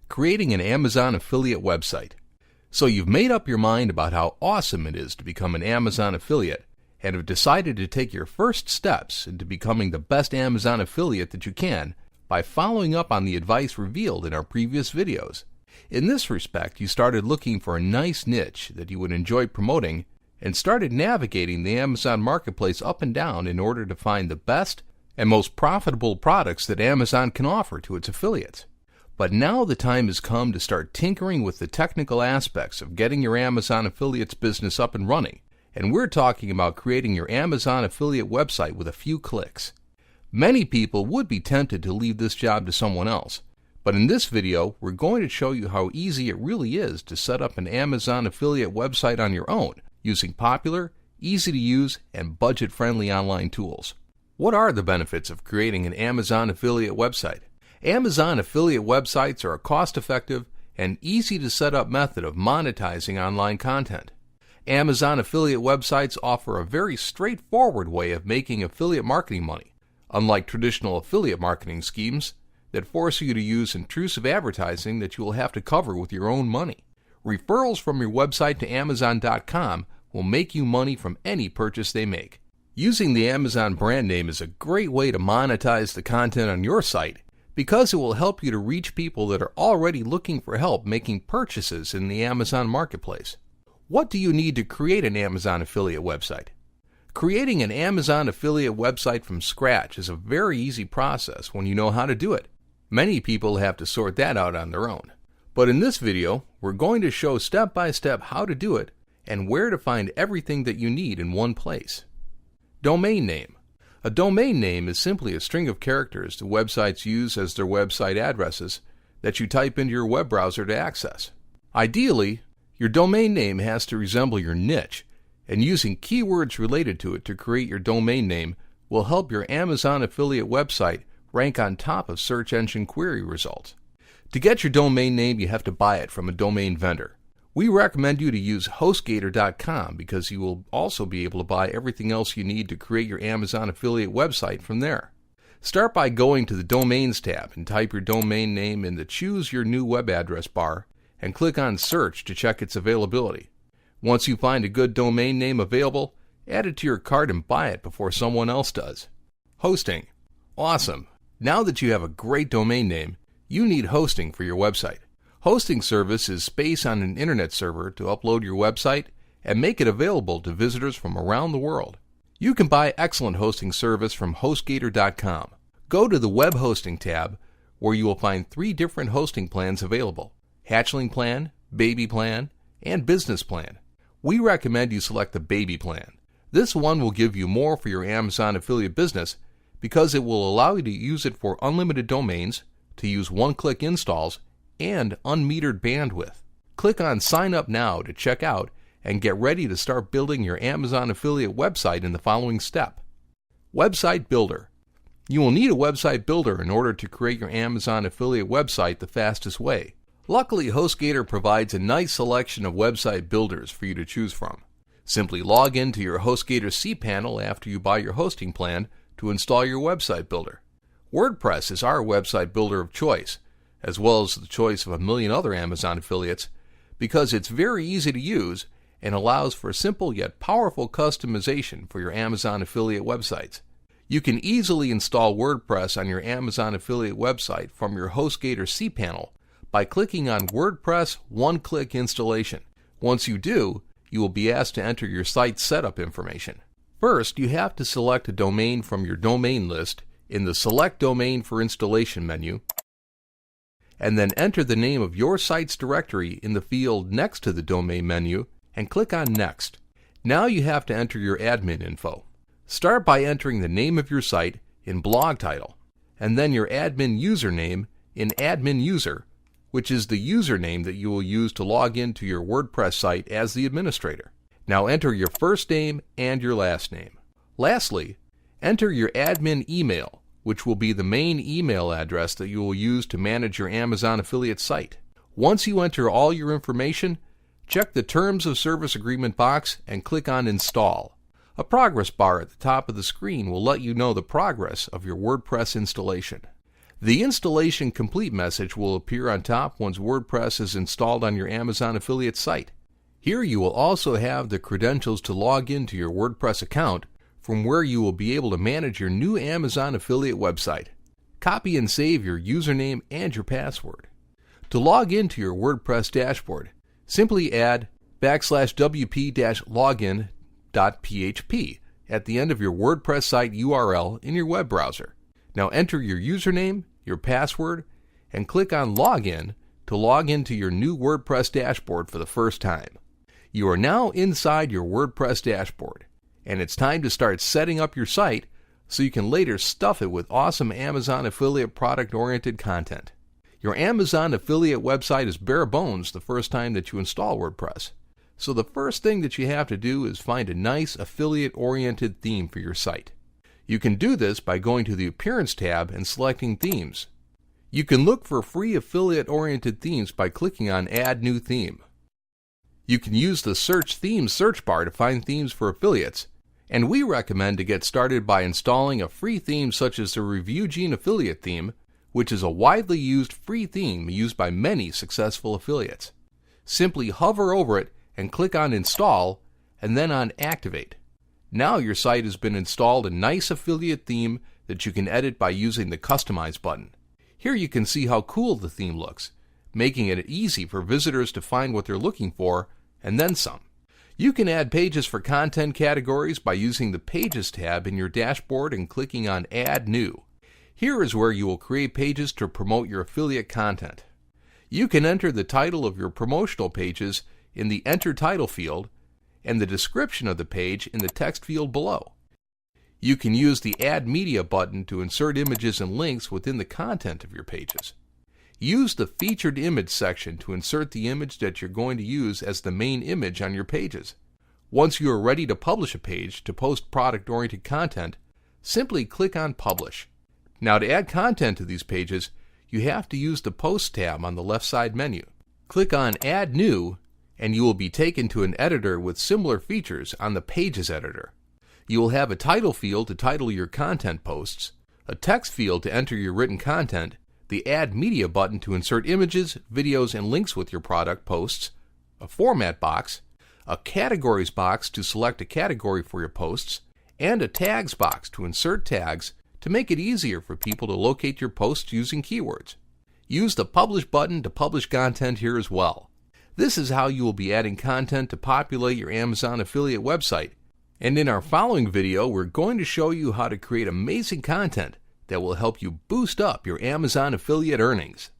creating an Amazon affiliate website. So you've made up your mind about how awesome it is to become an Amazon affiliate and have decided to take your first steps into becoming the best Amazon affiliate that you can by following up on the advice revealed in our previous videos. In this respect, you started looking for a nice niche that you would enjoy promoting and started navigating the Amazon marketplace up and down in order to find the best and most profitable products that Amazon can offer to its affiliates. But now the time has come to start tinkering with the technical aspects of getting your Amazon affiliates business up and running, and we're talking about creating your Amazon affiliate website with a few clicks. Many people would be tempted to leave this job to someone else, but in this video we're going to show you how easy it really is to set up an Amazon affiliate website on your own using popular, easy to use, and budget-friendly online tools. What are the benefits of creating an Amazon affiliate website? Amazon affiliate websites are a cost-effective and easy-to-set-up method of monetizing online content. Amazon affiliate websites offer a very straightforward way of making affiliate marketing money, unlike traditional affiliate marketing schemes that force you to use intrusive advertising that you will have to cover with your own money. Referrals from your website to Amazon.com will make you money from any purchase they make. Using the Amazon brand name is a great way to monetize the content on your site because it will help you to reach people that are already looking for help making purchases in the Amazon marketplace. What do you need to create an Amazon affiliate website? Creating an Amazon affiliate website from scratch is a very easy process when you know how to do it. Many people have to sort that out on their own. But in this video, we're going to show step by step how to do it and where to find everything that you need in one place. Domain name. A domain name is simply a string of characters the websites use as their website addresses that you type into your web browser to access. Ideally, your domain name has to resemble your niche, and using keywords related to it to create your domain name will help your Amazon affiliate website rank on top of search engine query results. To get your domain name, you have to buy it from a domain vendor. We recommend you to use HostGator.com because you will also be able to buy everything else you need to create your Amazon affiliate website from there. Start by going to the Domains tab and type your domain name in the Choose Your New Web Address bar and click on Search to check its availability. Once you find a good domain name available, add it to your cart and buy it before someone else does. Hosting. Awesome! Now that you have a great domain name, you need hosting for your website. Hosting service is space on an internet server to upload your website and make it available to visitors from around the world. You can buy excellent hosting service from HostGator.com. Go to the Web Hosting tab where you will find 3 different hosting plans available: Hatchling Plan, Baby Plan, and Business Plan. We recommend you select the Baby Plan. This one will give you more for your Amazon affiliate business because it will allow you to use it for unlimited domains, to use one-click installs, and unmetered bandwidth. Click on Sign Up Now to check out and get ready to start building your Amazon affiliate website in the following step. Website Builder. You will need a website builder in order to create your Amazon affiliate website the fastest way. Luckily, HostGator provides a nice selection of website builders for you to choose from. Simply log into your HostGator cPanel after you buy your hosting plan to install your website builder. WordPress is our website builder of choice, as well as the choice of a million other Amazon affiliates, because it's very easy to use and allows for simple yet powerful customization for your Amazon affiliate websites. You can easily install WordPress on your Amazon affiliate website from your HostGator cPanel by clicking on WordPress One-Click Installation. Once you do, you will be asked to enter your site setup information. First, you have to select a domain from your domain list in the Select Domain for Installation menu, and then enter the name of your site's directory in the field next to the domain menu and click on Next. Now you have to enter your admin info. Start by entering the name of your site in blog title, and then your admin username in admin user, which is the username that you will use to log into your WordPress site as the administrator. Now enter your first name and your last name. Lastly, enter your admin email, which will be the main email address that you will use to manage your Amazon affiliate site. Once you enter all your information, check the Terms of Service Agreement box and click on Install. A progress bar at the top of the screen will let you know the progress of your WordPress installation. The installation complete message will appear on top once WordPress is installed on your Amazon affiliate site. Here you will also have the credentials to log into your WordPress account, from where you will be able to manage your new Amazon affiliate website. Copy and save your username and your password. To log into your WordPress dashboard, simply add \wp-login.php at the end of your WordPress site URL in your web browser. Now enter your username, your password, and click on Login to log into your new WordPress dashboard for the first time. You are now inside your WordPress dashboard, and it's time to start setting up your site so you can later stuff it with awesome Amazon affiliate product-oriented content. Your Amazon affiliate website is bare bones the first time that you install WordPress. So the first thing that you have to do is find a nice affiliate-oriented theme for your site. You can do this by going to the Appearance tab and selecting Themes. You can look for free affiliate-oriented themes by clicking on Add New Theme. You can use the Search Themes search bar to find themes for affiliates, and we recommend to get started by installing a free theme such as the Review Gene affiliate theme, which is a widely used free theme used by many successful affiliates. Simply hover over it and click on Install, and then on Activate. Now your site has been installed a nice affiliate theme that you can edit by using the Customize button. Here you can see how cool the theme looks, making it easy for visitors to find what they're looking for, and then some. You can add pages for content categories by using the Pages tab in your dashboard and clicking on Add New. Here is where you will create pages to promote your affiliate content. You can enter the title of your promotional pages in the Enter Title field and the description of the page in the text field below. You can use the Add Media button to insert images and links within the content of your pages. Use the Featured Image section to insert the image that you're going to use as the main image on your pages. Once you are ready to publish a page to post product-oriented content, simply click on Publish. Now to add content to these pages, you have to use the Post tab on the left side menu. Click on Add New, and you will be taken to an editor with similar features on the Pages editor. You will have a title field to title your content posts, a text field to enter your written content, the Add Media button to insert images, videos, and links with your product posts, a format box, a categories box to select a category for your posts, and a tags box to insert tags to make it easier for people to locate your posts using keywords. Use the Publish button to publish content here as well. This is how you will be adding content to populate your Amazon affiliate website. And in our following video, we're going to show you how to create amazing content that will help you boost up your Amazon affiliate earnings.